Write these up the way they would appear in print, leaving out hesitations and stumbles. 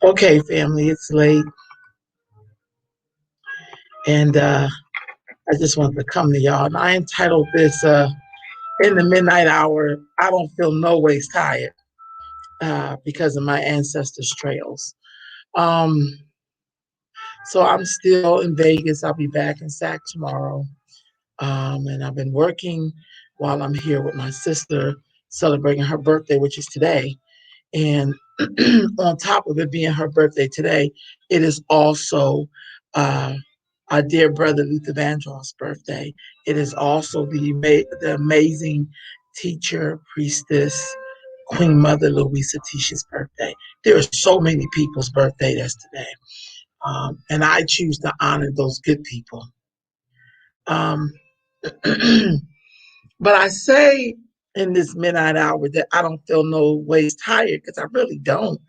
Okay, family, it's late, and I just wanted to come to y'all. And I entitled this "In the Midnight Hour." I don't feel no ways tired because of my ancestors' trails. Um, so I'm still in Vegas. I'll be back in SAC tomorrow, and I've been working while I'm here with my sister celebrating her birthday, which is today. And on top of it being her birthday today, it is also uh, our dear brother Luther Vandross's birthday. It is also the amazing teacher, priestess, Queen Mother Louisa Tisha's birthday. There are so many people's birthday that's today. And I choose to honor those good people. Um, but I say in this midnight hour that I don't feel no ways tired because I really don't.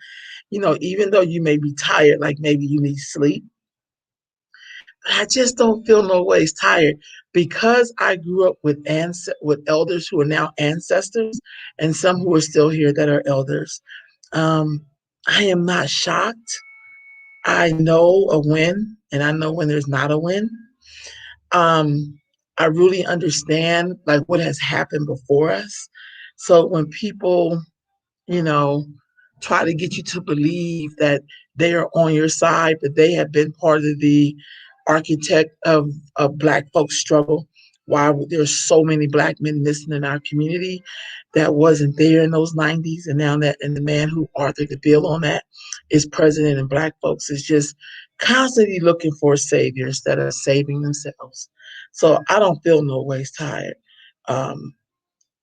Even though you may be tired, like maybe you need sleep, I just don't feel no ways tired because I grew up with elders who are now ancestors and some who are still here that are elders. Um, I am not shocked. I know a win and I know when there's not a win. Um, I really understand like what has happened before us. So when people, you know, try to get you to believe that they are on your side, that they have been part of the architect of Black folks' struggle. Why there's so many Black men missing in our community that wasn't there in those 90s. And now that, and the man who authored the bill on that is president, and Black folks is just constantly looking for a savior instead of saving themselves. So I don't feel no ways tired. Um,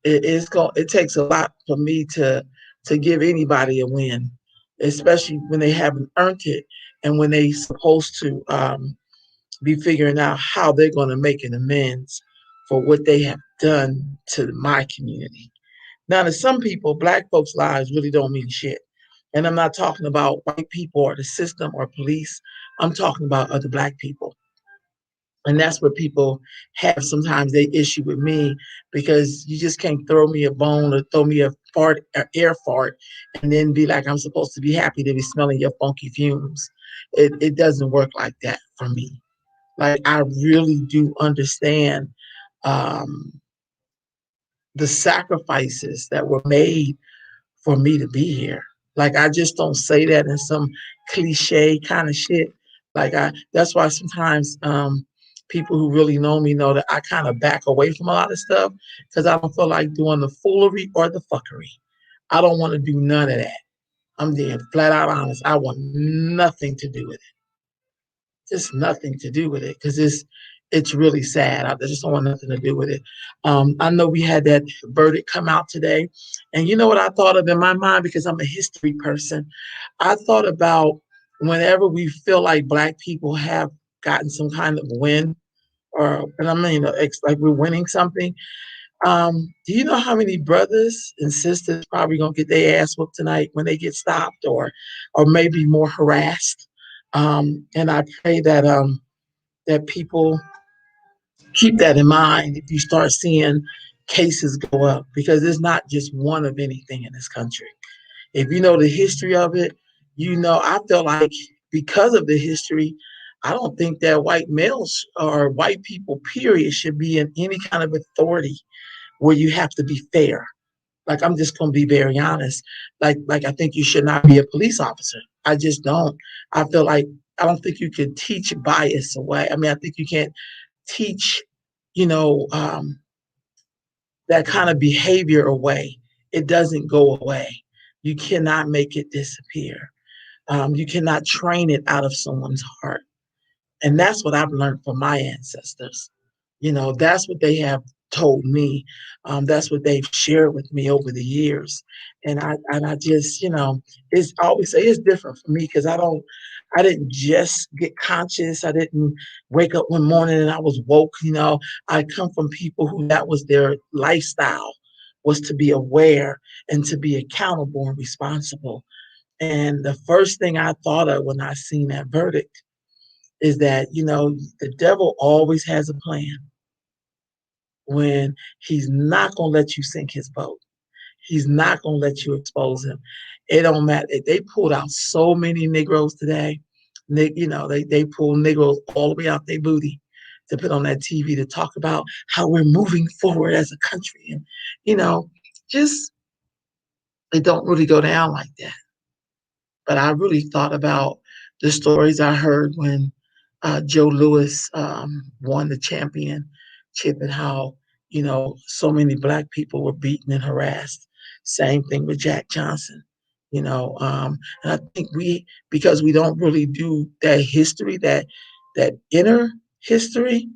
it takes a lot for me to give anybody a win, especially when they haven't earned it and when they supposed to be figuring out how they're going to make an amends for what they have done to my community. Now, to some people, Black folks' lives really don't mean shit. And I'm not talking about white people or the system or police. I'm talking about other Black people. And that's what people have sometimes they issue with me because you just can't throw me a bone or throw me a fart, or air fart, and then be like, I'm supposed to be happy to be smelling your funky fumes. It doesn't work like that for me. Like, I really do understand um, the sacrifices that were made for me to be here. Like, I just don't say that in some cliche kind of shit. That's why sometimes people who really know me know that I kind of back away from a lot of stuff because I don't feel like doing the foolery or the fuckery. I don't want to do none of that. I'm being flat out honest. I want nothing to do with it. Just nothing to do with it because it's really sad. I just don't want nothing to do with it. I know we had that verdict come out today, and you know what I thought of in my mind because I'm a history person. I thought about whenever we feel like Black people have gotten some kind of win, or and I mean, like we're winning something. Do you know how many brothers and sisters probably gonna get their ass whooped tonight when they get stopped or maybe more harassed? And I pray that people keep that in mind if you start seeing cases go up because it's not just one of anything in this country. If you know the history of it, I feel like because of the history, I don't think that white males or white people, period, should be in any kind of authority where you have to be fair. Like, I'm just gonna be very honest. Like I think you should not be a police officer. I just don't. I feel like I don't think you can teach bias away. I mean, I think you can't teach, you know, that kind of behavior away. It doesn't go away. You cannot make it disappear. You cannot train it out of someone's heart. And that's what I've learned from my ancestors. That's what they have told me. That's what they've shared with me over the years. And I just, it's I always say it's different for me because I didn't just get conscious. I didn't wake up one morning and I was woke. I come from people who that was their lifestyle, was to be aware and to be accountable and responsible. And the first thing I thought of when I seen that verdict is that, the devil always has a plan when he's not going to let you sink his boat. He's not gonna let you expose him. It don't matter. They pulled out so many Negroes today. They pull Negroes all the way out their booty to put on that TV to talk about how we're moving forward as a country. And, you know, just it don't really go down like that. But I really thought about the stories I heard when Joe Louis won the championship and how, so many black people were beaten and harassed. Same thing with Jack Johnson, and I think because we don't really do that history, that inner history,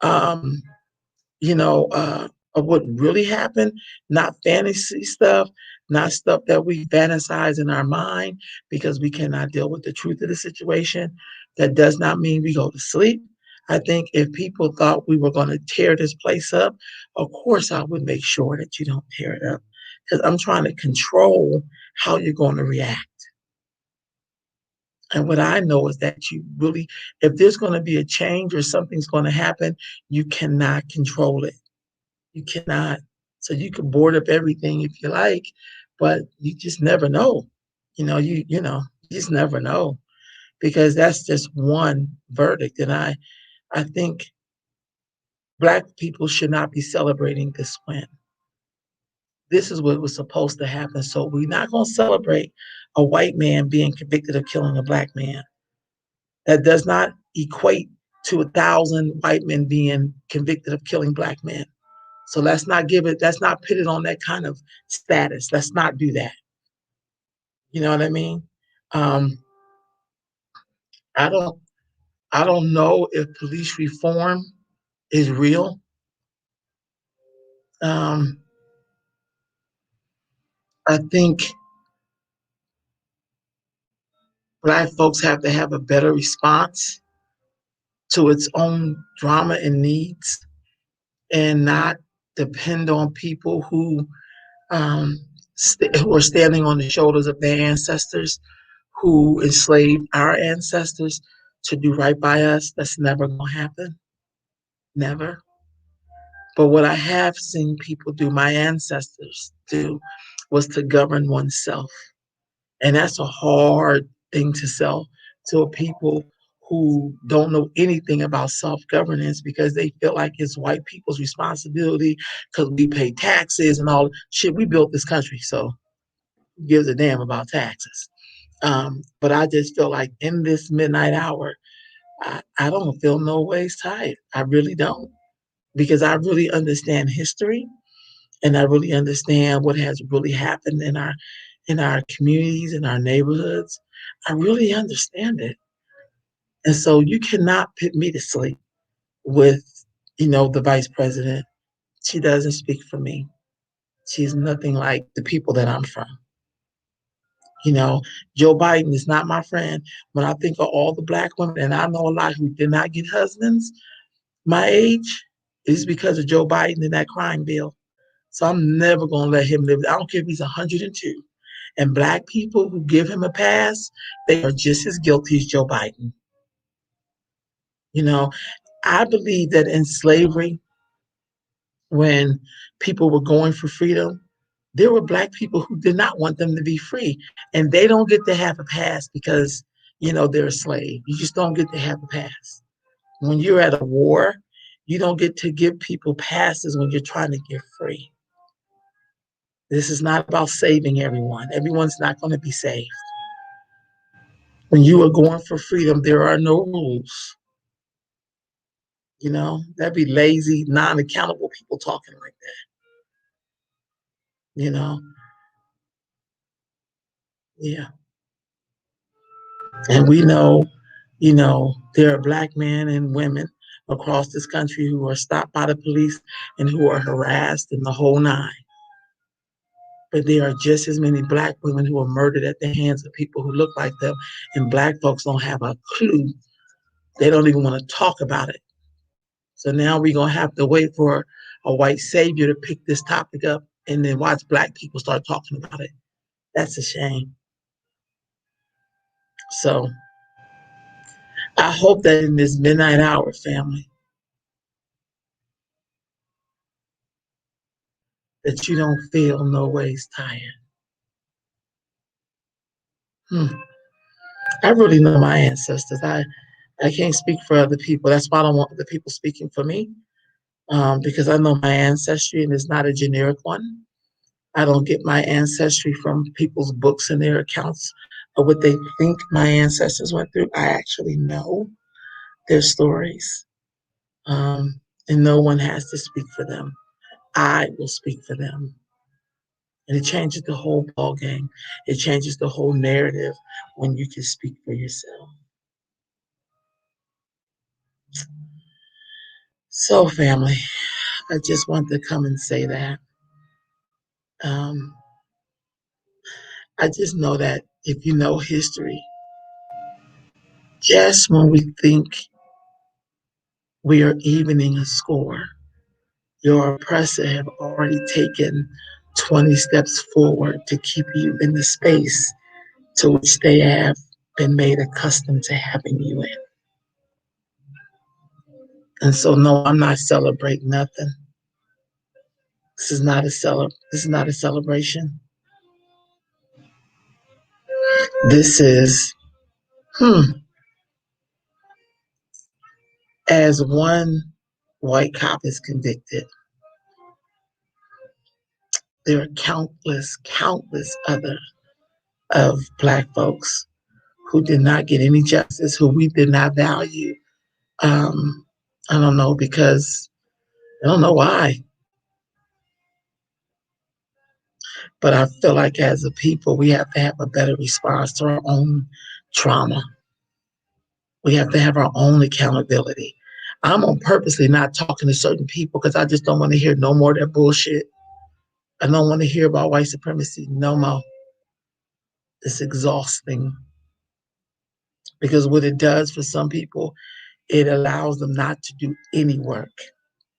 um, of what really happened, not fantasy stuff, not stuff that we fantasize in our mind because we cannot deal with the truth of the situation. That does not mean we go to sleep. I think if people thought we were going to tear this place up, of course I would make sure that you don't tear it up because I'm trying to control how you're going to react. And what I know is that if there's going to be a change or something's going to happen, you cannot control it. You cannot. So you can board up everything if you like, but you just never know. You just never know because that's just one verdict. And I think black people should not be celebrating this win. This is what was supposed to happen. So we're not going to celebrate a white man being convicted of killing a black man. That does not equate to 1,000 white men being convicted of killing black men. So let's not put it on that kind of status. Let's not do that. You know what I mean? Um, I don't I don't know if police reform is real. Um, I think black folks have to have a better response to its own drama and needs and not depend on people who are standing on the shoulders of their ancestors who enslaved our ancestors to do right by us. That's never going to happen. Never. But what I have seen people do, my ancestors do, was to govern oneself. And that's a hard thing to sell to a people who don't know anything about self-governance because they feel like it's white people's responsibility because we pay taxes and all shit. We built this country, so who gives a damn about taxes? But I just feel like in this midnight hour, I don't feel no ways tired. I really don't because I really understand history and I really understand what has really happened in our communities, in our neighborhoods. I really understand it. And so you cannot put me to sleep with, the vice president. She doesn't speak for me. She's nothing like the people that I'm from. You know, Joe Biden is not my friend. When I think of all the black women, and I know a lot who did not get husbands my age, it's because of Joe Biden and that crime bill. So I'm never going to let him live. I don't care if he's 102. And black people who give him a pass, they are just as guilty as Joe Biden. You know, I believe that in slavery, when people were going for freedom, there were black people who did not want them to be free. And they don't get to have a pass because, they're a slave. You just don't get to have a pass. When you're at a war, you don't get to give people passes when you're trying to get free. This is not about saving everyone. Everyone's not going to be saved. When you are going for freedom, there are no rules. That'd be lazy, non-accountable people talking like that. Yeah. And we know, there are black men and women across this country who are stopped by the police and who are harassed in the whole nine. But there are just as many black women who are murdered at the hands of people who look like them, and black folks don't have a clue. They don't even want to talk about it. So now we're going to have to wait for a white savior to pick this topic up and then watch black people start talking about it. That's a shame. So I hope that in this midnight hour, family, that you don't feel no ways tired. Hmm. I really know my ancestors. I can't speak for other people. That's why I don't want the people speaking for me, because I know my ancestry and it's not a generic one. I don't get my ancestry from people's books and their accounts of what they think my ancestors went through. I actually know their stories, and no one has to speak for them. I will speak for them. And it changes the whole ball game. It changes the whole narrative when you can speak for yourself. So, family, I just want to come and say that. Um, I just know that if you know history, just when we think we are evening a score, your oppressor have already taken 20 steps forward to keep you in the space to which they have been made accustomed to having you in. And so, no, I'm not celebrating nothing. This is not a celebration. This is, hmm, as one white cop is convicted, there are countless other of black folks who did not get any justice, who we did not value. Um, I don't know because I don't know why, but I feel like as a people, we have to have a better response to our own trauma. We have to have our own accountability. I'm on purposely not talking to certain people because I just don't want to hear no more of that bullshit. I don't want to hear about white supremacy no more. It's exhausting because what it does for some people, it allows them not to do any work.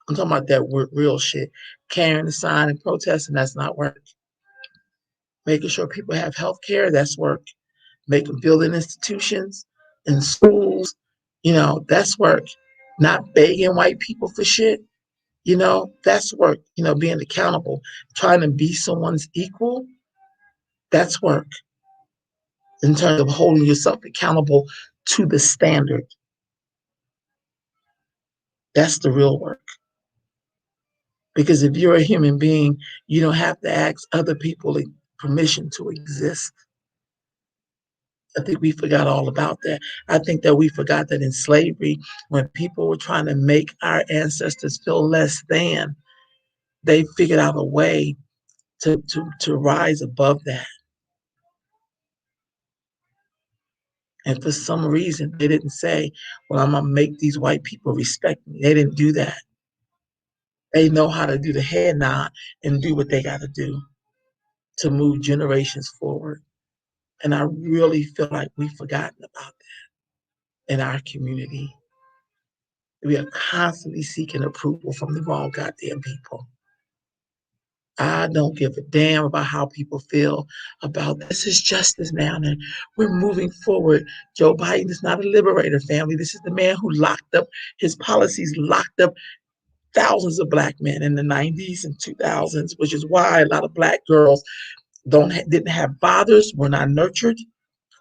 I'm talking about that real shit. Carrying the sign and protesting, that's not work. Making sure people have health care, that's work. Making building institutions and schools, that's work. Not begging white people for shit, that's work. Being accountable, trying to be someone's equal, that's work in terms of holding yourself accountable to the standard. That's the real work. Because if you're a human being, you don't have to ask other people permission to exist. I think we forgot all about that. I think that we forgot that in slavery, when people were trying to make our ancestors feel less than, they figured out a way to rise above that. And for some reason, they didn't say, well, I'm going to make these white people respect me. They didn't do that. They know how to do the head nod and do what they got to do to move generations forward. And I really feel like we've forgotten about that in our community. We are constantly seeking approval from the wrong goddamn people. I don't give a damn about how people feel about this is justice now, and we're moving forward. Joe Biden is not a liberator, family. This is the man who locked up, his policies locked up thousands of black men in the 90s and 2000s, which is why a lot of black girls didn't have fathers, were not nurtured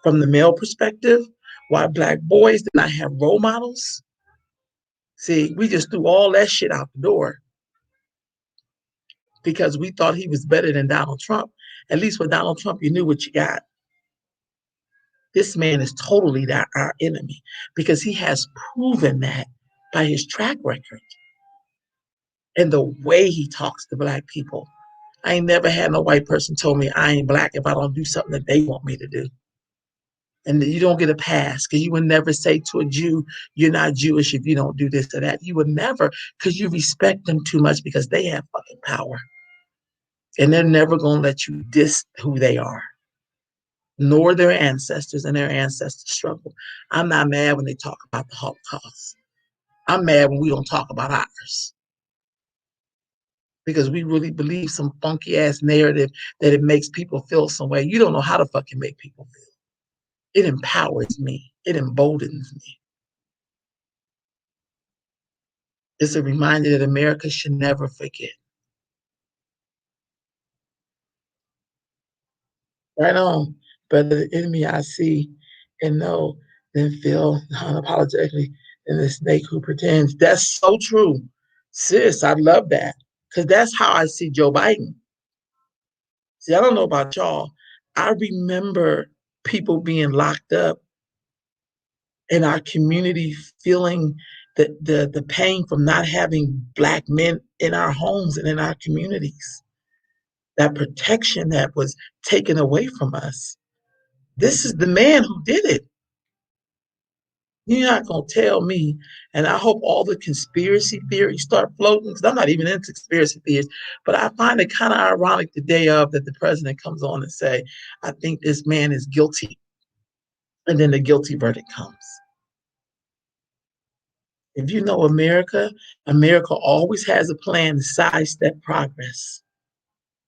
from the male perspective, why black boys did not have role models. See, we just threw all that shit out the door because we thought he was better than Donald Trump. At least with Donald Trump, you knew what you got. This man is totally our enemy because he has proven that by his track record and the way he talks to black people. I ain't never had no white person told me I ain't black if I don't do something that they want me to do. And you don't get a pass because you would never say to a Jew, you're not Jewish if you don't do this or that. You would never, because you respect them too much because they have fucking power. And they're never going to let you diss who they are, nor their ancestors and their ancestors' struggle. I'm not mad when they talk about the Holocaust. I'm mad when we don't talk about ours because we really believe some funky ass narrative that it makes people feel some way. You don't know how to fucking make people feel. It empowers me. It emboldens me. It's a reminder that America should never forget. Right on. Better the enemy I see and know than feel unapologetically than the snake who pretends. That's so true. Sis, I love that. Because that's how I see Joe Biden. See, I don't know about y'all. I remember people being locked up in our community feeling the pain from not having Black men in our homes and in our communities. That protection that was taken away from us. This is the man who did it. You're not gonna tell me, and I hope all the conspiracy theories start floating, because I'm not even into conspiracy theories, but I find it kind of ironic the day of that the president comes on and say, I think this man is guilty. And then the guilty verdict comes. If you know America, America always has a plan to sidestep progress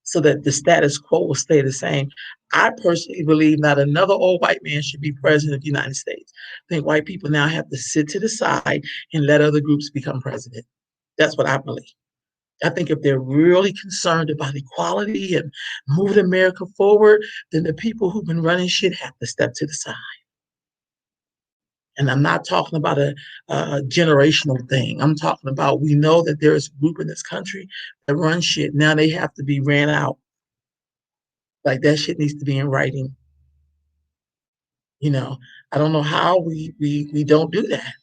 so that the status quo will stay the same. I personally believe not another old white man should be president of the United States. I think white people now have to sit to the side and let other groups become president. That's what I believe. I think if they're really concerned about equality and moving America forward, then the people who've been running shit have to step to the side. And I'm not talking about a generational thing. I'm talking about we know that there is a group in this country that run shit. Now they have to be ran out. Like that shit needs to be in writing. You know, I don't know how we don't do that.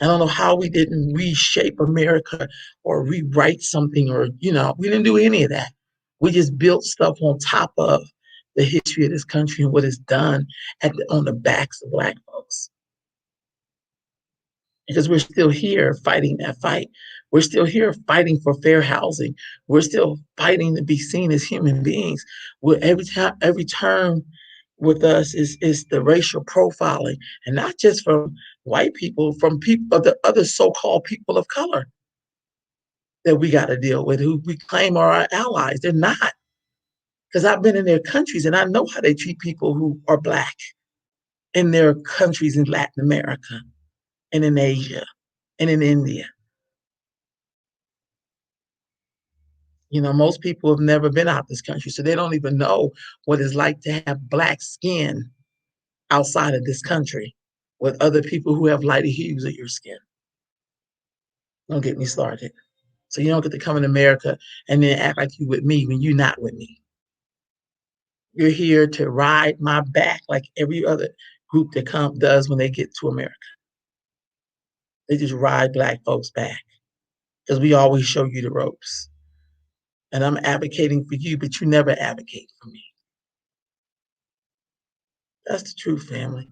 I don't know how we didn't reshape America or rewrite something or, we didn't do any of that. We just built stuff on top of the history of this country and what it's done on the backs of Black folks. Because we're still here fighting that fight. We're still here fighting for fair housing. We're still fighting to be seen as human beings. Every term with us is the racial profiling, and not just from white people, from people of the other so-called people of color that we got to deal with, who we claim are our allies. They're not, because I've been in their countries and I know how they treat people who are Black in their countries in Latin America and in Asia and in India. Most people have never been out this country, so they don't even know what it's like to have Black skin outside of this country with other people who have lighter hues of your skin. Don't get me started. So you don't get to come in America and then act like you with me when you're not with me. You're here to ride my back like every other group that does when they get to America. They just ride Black folks back because we always show you the ropes. And I'm advocating for you, but you never advocate for me. That's the truth, family.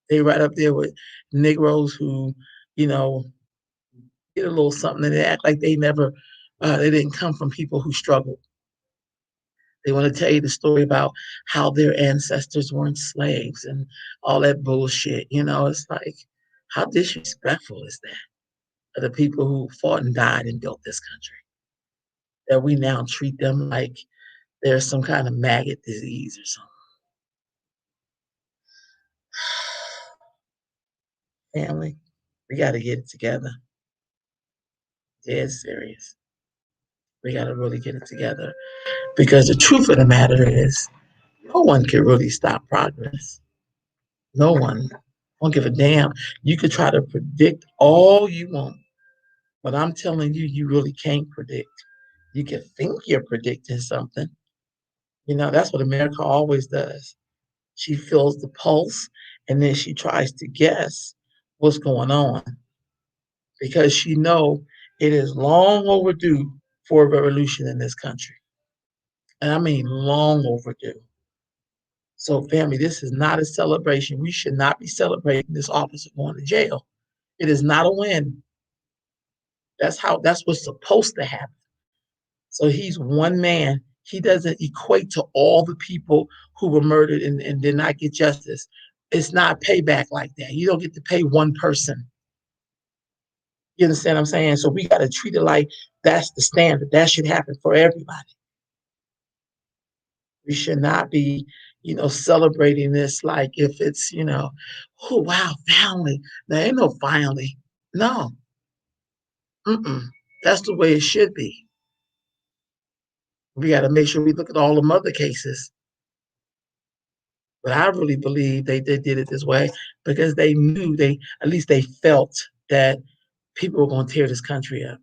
They right up there with Negroes who, you know, get a little something and they act like they didn't come from people who struggled. They want to tell you the story about how their ancestors weren't slaves and all that bullshit. It's like, how disrespectful is that of the people who fought and died and built this country? That we now treat them like there's some kind of maggot disease or something. Family, we got to get it together. Dead serious. We got to really get it together because the truth of the matter is, no one can really stop progress. No one. Don't give a damn. You could try to predict all you want, but I'm telling you, you really can't predict. You can think you're predicting something. That's what America always does. She feels the pulse and then she tries to guess what's going on because she know it is long overdue for a revolution in this country. And I mean long overdue. So family, this is not a celebration. We should not be celebrating this officer going to jail. It is not a win. That's what's supposed to happen. So he's one man. He doesn't equate to all the people who were murdered and did not get justice. It's not payback like that. You don't get to pay one person. You understand what I'm saying? So we got to treat it like that's the standard. That should happen for everybody. We should not be, celebrating this like if it's, oh wow, family. There ain't no family. No. Mm-mm. That's the way it should be. We got to make sure we look at all the other cases. But I really believe they did it this way because they knew at least they felt that people were going to tear this country up.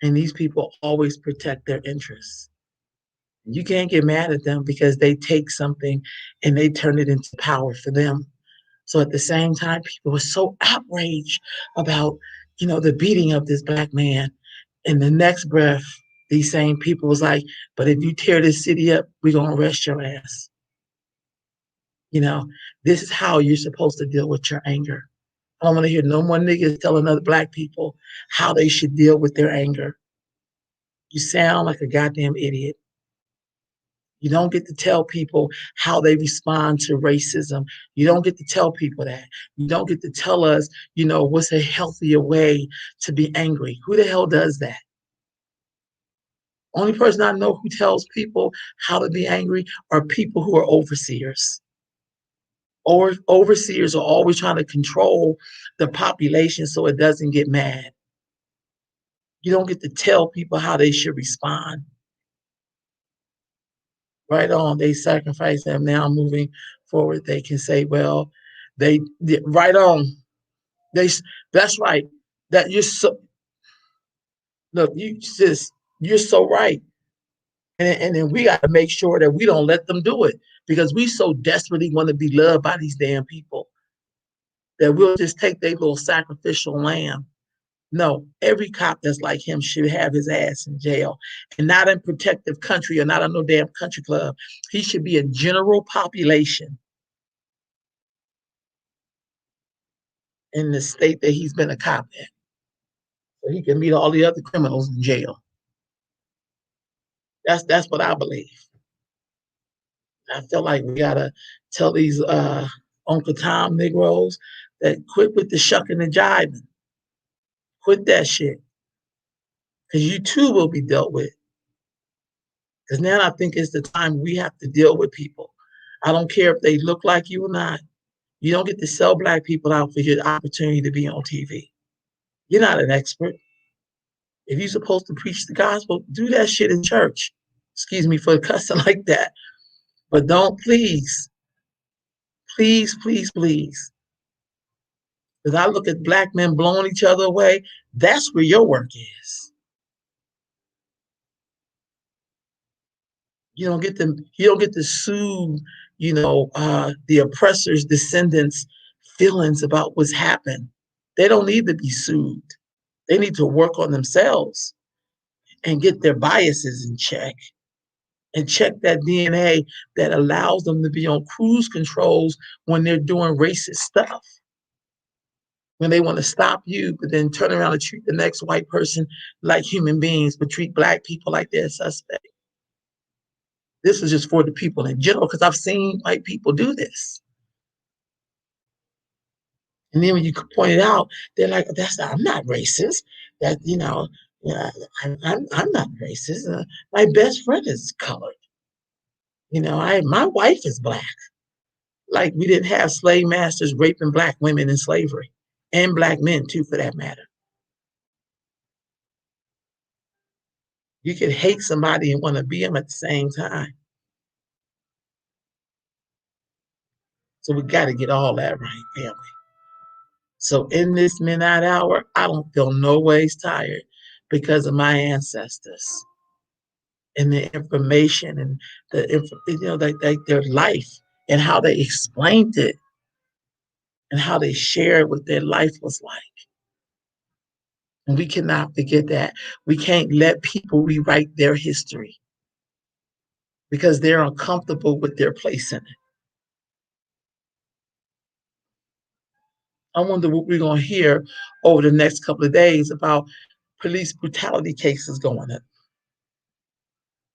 And these people always protect their interests. You can't get mad at them because they take something and they turn it into power for them. So at the same time, people were so outraged about, the beating of this black man. In the next breath, these same people was like, but if you tear this city up, we're gonna arrest your ass. You know, this is how you're supposed to deal with your anger. I don't want to hear no more niggas telling other black people how they should deal with their anger. You sound like a goddamn idiot. You don't get to tell people how they respond to racism. You don't get to tell people that. You don't get to tell us, what's a healthier way to be angry. Who the hell does that? Only person I know who tells people how to be angry are people who are overseers. Or overseers are always trying to control the population so it doesn't get mad. You don't get to tell people how they should respond. Right on, they sacrifice them. Now moving forward, they can say, well, they did right on. They that's right. That you're so look, you're so right. And then we got to make sure that we don't let them do it because we so desperately want to be loved by these damn people that we'll just take their little sacrificial lamb. No, every cop that's like him should have his ass in jail and not in protective country or not in no damn country club. He should be a general population in the state that he's been a cop in. So he can meet all the other criminals in jail. That's what I believe. I feel like we gotta tell these Uncle Tom Negroes that quit with the shucking and jiving. Quit that shit. Cause you too will be dealt with. Because now I think it's the time we have to deal with people. I don't care if they look like you or not. You don't get to sell black people out for your opportunity to be on TV. You're not an expert. If you're supposed to preach the gospel, do that shit in church. Excuse me for cussing like that. But don't please. Because I look at black men blowing each other away, that's where your work is. You don't get to soothe, the oppressor's descendants' feelings about what's happened. They don't need to be soothed. They need to work on themselves and get their biases in check and check that DNA that allows them to be on cruise controls when they're doing racist stuff. When they want to stop you, but then turn around and treat the next white person like human beings, but treat black people like they're a suspect. This is just for the people in general, because I've seen white people do this. And then when you point it out, they're like, I'm not racist. That, I'm not racist. My best friend is colored. My wife is black. Like we didn't have slave masters raping black women in slavery and black men too, for that matter. You could hate somebody and want to be them at the same time. So we got to get all that right, family. So in this midnight hour, I don't feel no ways tired because of my ancestors and the information and like their life and how they explained it and how they shared what their life was like. And we cannot forget that. We can't let people rewrite their history because they're uncomfortable with their place in it. I wonder what we're going to hear over the next couple of days about police brutality cases going up.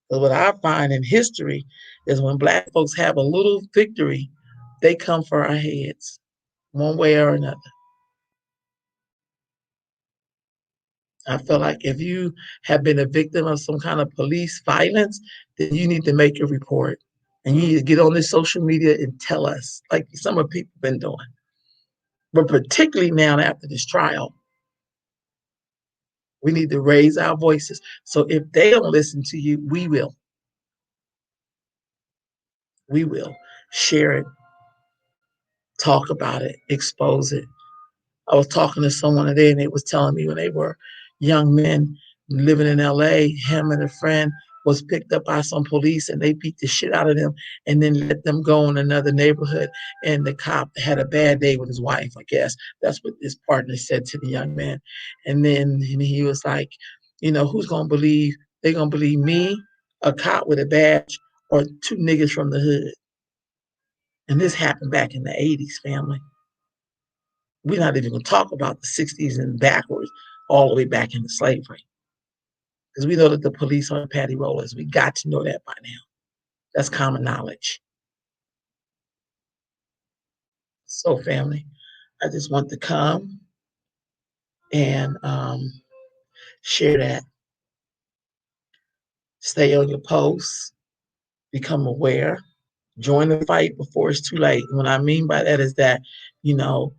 But what I find in history is when black folks have a little victory, they come for our heads one way or another. I feel like if you have been a victim of some kind of police violence, then you need to make a report. And you need to get on this social media and tell us, like some of people have been doing. But particularly now after this trial, We need to raise our voices. So if they don't listen to you, we will. We will. Share it, talk about it, expose it. I was talking to someone today and they was telling me when they were young men living in LA, him and a friend was picked up by some police and they beat the shit out of them and then let them go in another neighborhood. And the cop had a bad day with his wife, I guess. That's what his partner said to the young man. And then he was like, who's gonna believe? They gonna believe me, a cop with a badge, or two niggas from the hood. And this happened back in the 80s, family. We're not even going to talk about the 60s and backwards, all the way back into slavery. Because we know that the police are patty rollers. We got to know that by now. That's common knowledge. So, family, I just want to come and share that. Stay on your posts, become aware, join the fight before it's too late. What I mean by that is that, you know,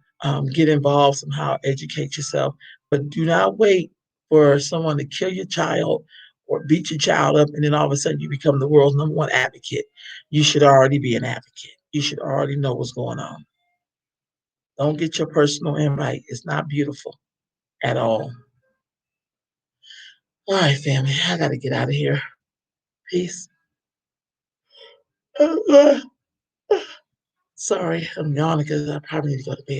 get involved somehow, educate yourself, but do not wait for someone to kill your child or beat your child up, and then all of a sudden you become the world's number one advocate. You should already be an advocate. You should already know what's going on. Don't get your personal invite. It's not beautiful at all. All right, family, I got to get out of here. Peace. Sorry, I'm yawning because I probably need to go to bed.